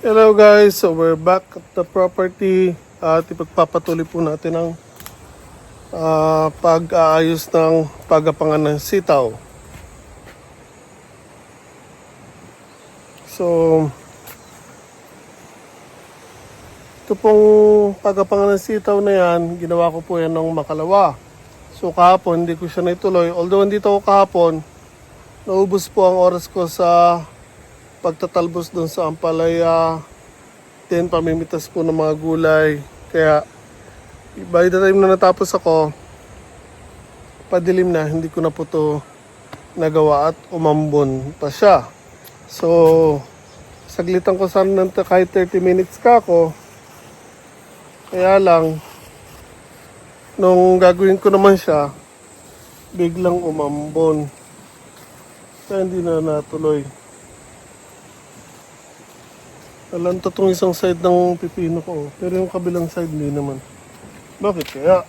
Hello guys, so we're back at the property at ipagpapatuloy po natin ang pag-aayos ng pagapangan ng sitaw. So, ito pong pagapangan ng sitaw na yan, ginawa ko po yan ng makalawa. So kahapon, hindi ko siya naituloy. Although hindi ako kahapon, naubos po ang oras ko sa pagtatalbos doon sa ampalaya, then pamimitas po ng mga gulay. Kaya by the time na natapos ako, padilim na, hindi ko na po to nagawa at umambon pa siya. So, saglitan ko sana ng kahit 30 minutes ka ako. Kaya lang, nung gagawin ko naman siya, biglang umambon. Kaya hindi na natuloy. Alanta tong isang side ng pipino ko, pero yung kabilang side hindi naman. Bakit kaya?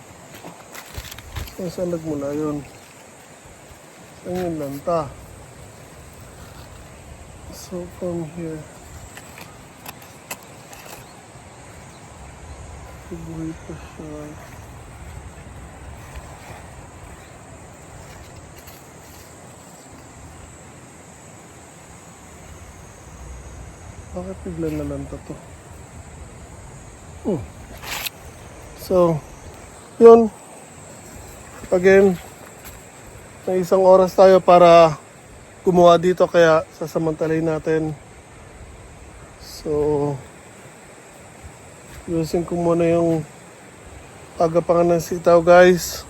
Saan nagmula yun? Saan yung lanta? So from here, buhay pa siya. Bakit bigla na lanta to? So, yun. Again, may isang oras tayo para gumawa dito, kaya sasamantalayin natin. So, using ko muna yung pagapangan ng sitaw guys.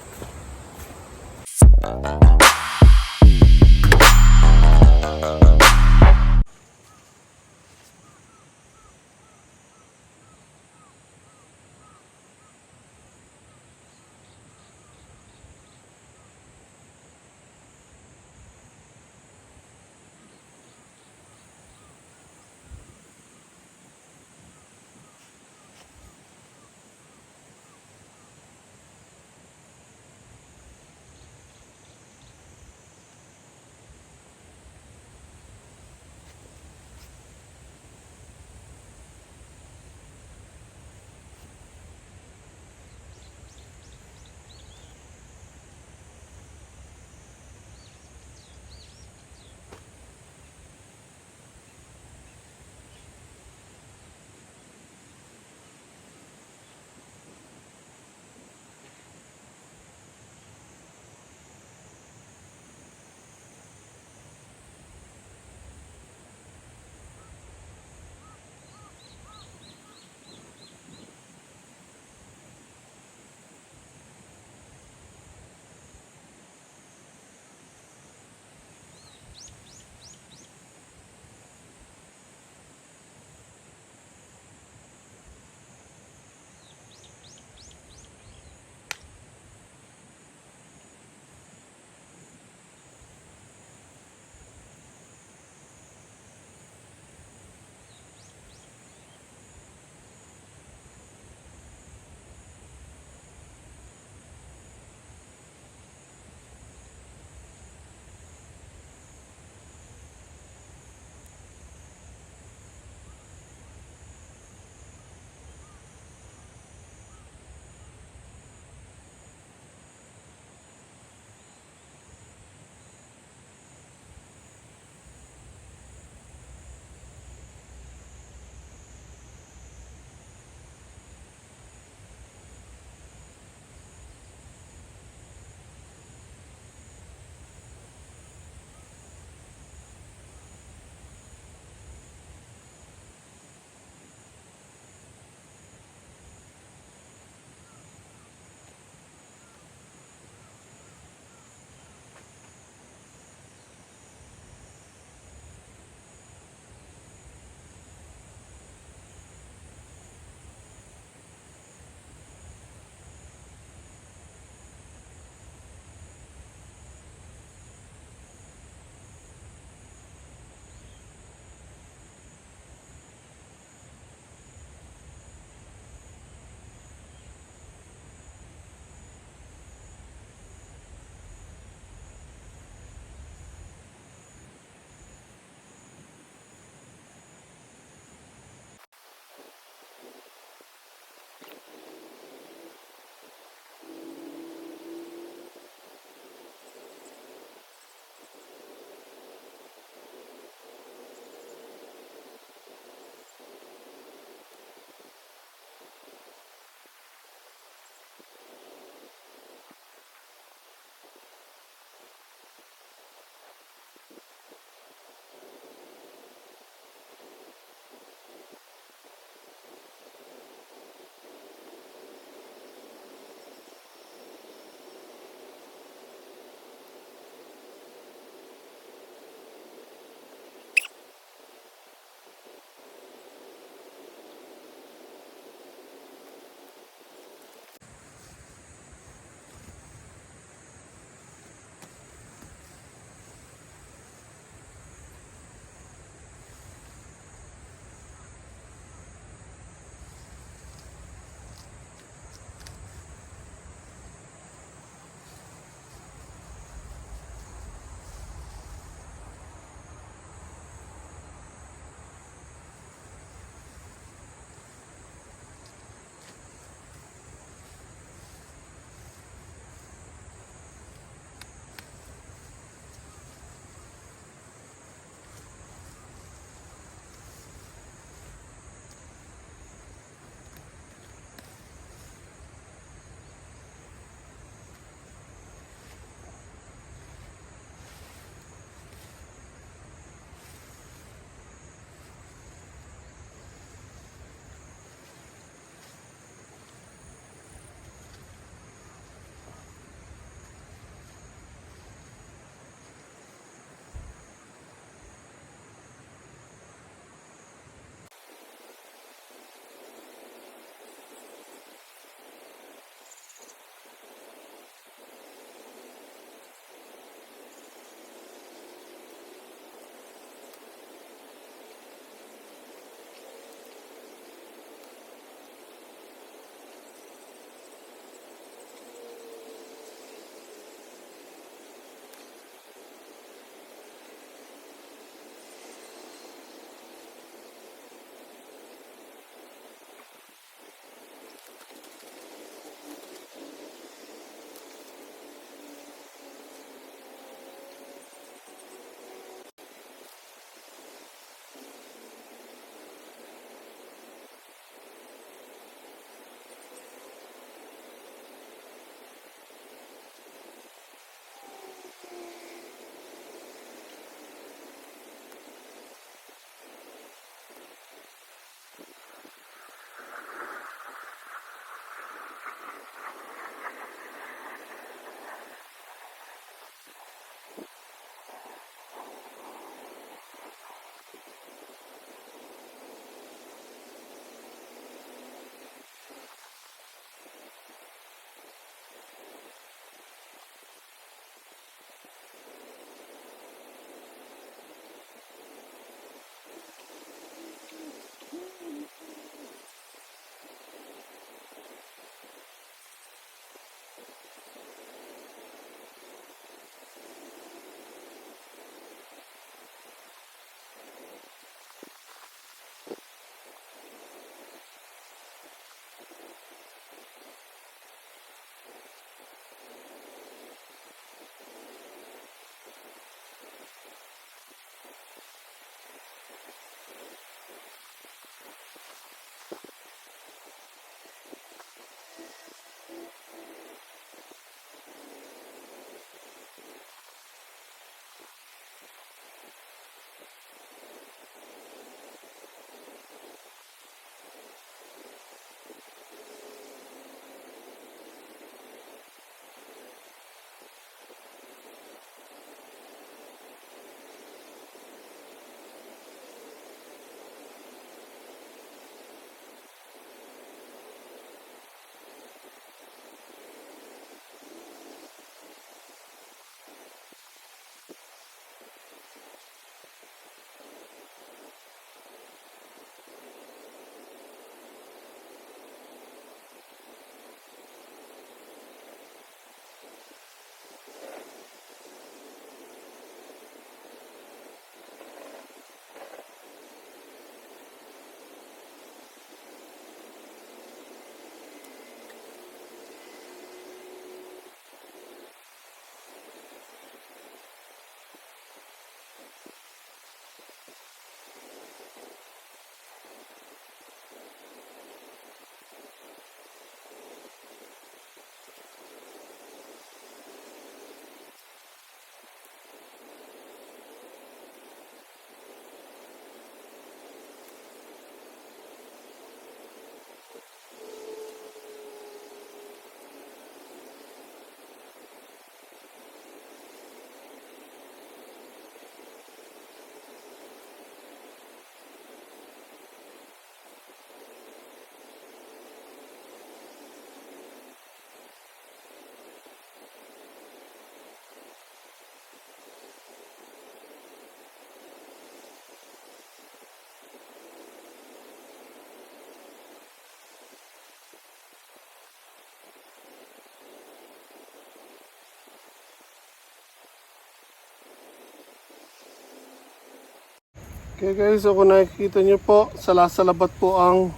Okay guys, so kung nakikita nyo po, salabat po ang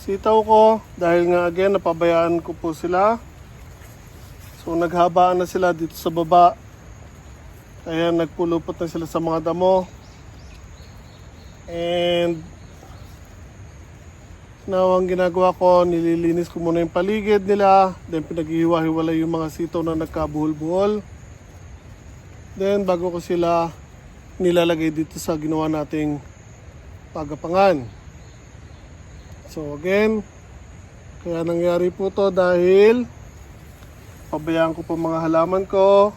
sitaw ko. Dahil nga again, napabayaan ko po sila. So naghabaan na sila dito sa baba. Kaya nagpulupot na sila sa mga damo. And now ang ginagawa ko, nililinis ko muna yung paligid nila. Then pinaghihiwa-hiwalay yung mga sitaw na nagkabuhol-buhol. Then bago ko sila nilalagay dito sa ginawa nating pagapangan. So again, kaya nangyari po to dahil pabayaan ko po mga halaman ko.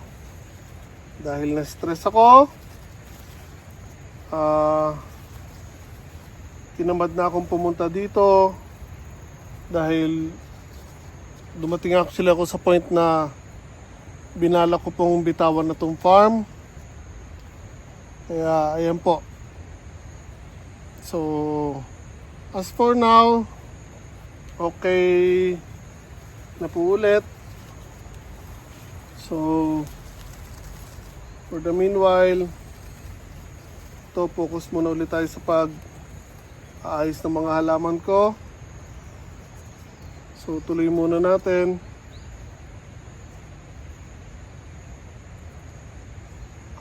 Dahil na-stress ako. Tinamad na akong pumunta dito. Dahil dumating ako sa point na binala ko pong bitawan na tong farm. Kaya ayan po. So as for now, okay na po ulit. So for the meanwhile, focus muna ulit tayo sa pag-aayos ng mga halaman ko. So tuloy muna natin.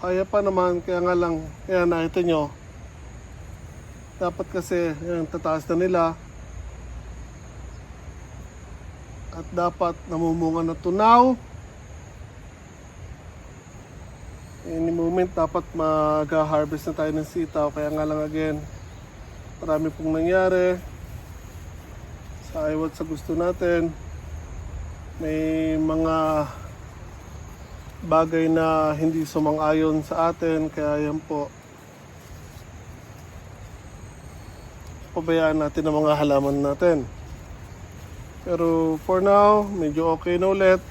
Kaya pa naman, kaya nga lang, kaya nakita nyo, dapat kasi, yan, tataas na nila. At dapat namumunga na tunaw. Any moment, dapat mag-harvest na tayo ng sitaw. Kaya nga lang again, marami pong nangyari. Sa iwat sa gusto natin. May mga bagay na hindi sumang-ayon sa atin, kaya yan po, pabayaan natin ang mga halaman natin. Pero for now, medyo okay na ulit.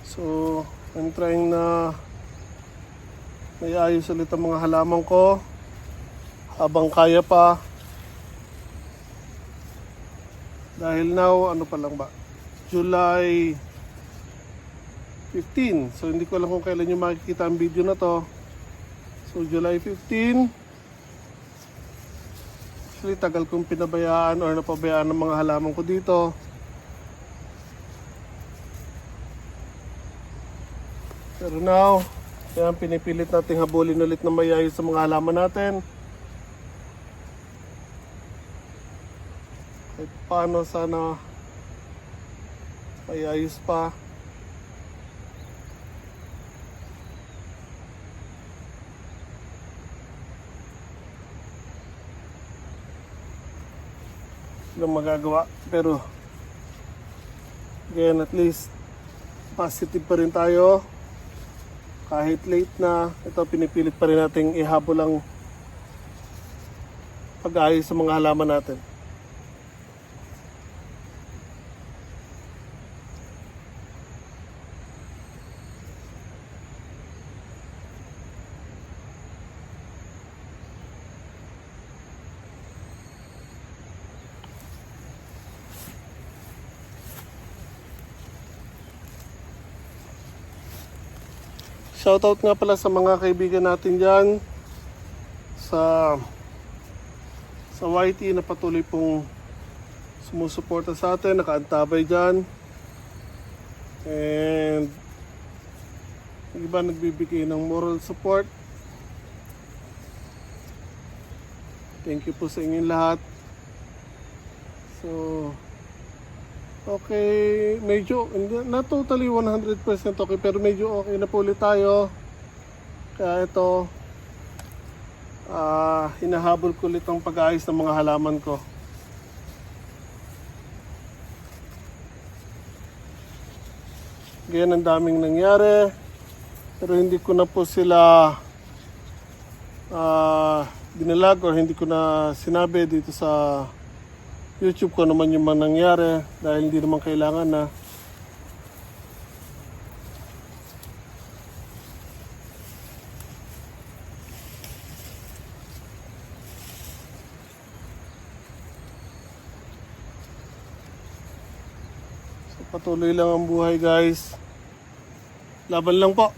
So I'm trying na naiayos ulit ang mga halaman ko habang kaya pa. Dahil now, ano pa lang ba, July 15. So hindi ko alam kung kailan nyo makikita ang video na to. So July 15. Actually tagal kong pinabayaan or napabayaan ng mga halaman ko dito. Pero now, kaya pinipilit natin habulin ulit na mayayos sa mga halaman natin. Kahit paano sana mayayos pa. Lang magagawa, pero again, at least positive pa rin tayo kahit late na. Ito, pinipilit pa rin nating ihabol ang pag-ayos sa mga halaman natin. Shoutout nga pala sa mga kaibigan natin dyan sa YT na patuloy pong sumusuporta sa atin, nakaantabay dyan. And yung iba nagbibigay ng moral support. Thank you po sa inyong lahat. So okay, medyo, not totally 100% okay, pero medyo okay na po ulit tayo. Kaya ito, hinahabol ko ulit ang pag-aayos ng mga halaman ko. Ganyan ang daming nangyari, pero hindi ko na po sila binalag or hindi ko na sinabi dito sa YouTube ko naman yung nangyari dahil hindi naman kailangan na. So patuloy lang ang buhay guys. Laban lang po.